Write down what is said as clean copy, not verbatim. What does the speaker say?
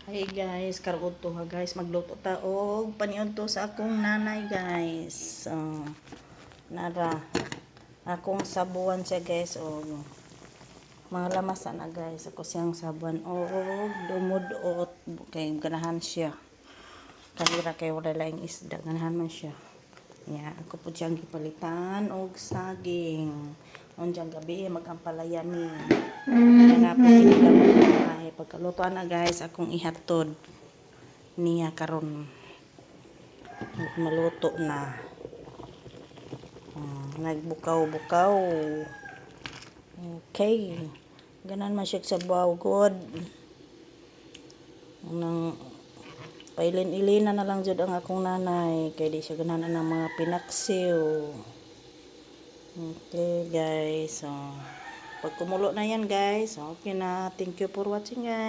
Hey guys, karon to ha guys, magluto ta og paniod to sa akong nanay guys. Nara akong sabuan siya guys og mga lamasan na guys. Ako siyang sabuan og dumudot kay ganahan siya. Kalira kay wala laing isda, ganahan man siya. Ako po siyang gipalitan og saging. Unjang gabi magampalaya mi. Hanapin nila ay pagkalutuan na guys akong ihatod niya karon maluto na. Nagbukaw-bukaw. Okay. Ganan man siya sa bawgod. Nang pailin-ilina na lang jud ang akong nanay kay di siya ganahan ng mga pinaksiw. Okay guys, pag kumulo na yan guys, okay na. Thank you for watching guys.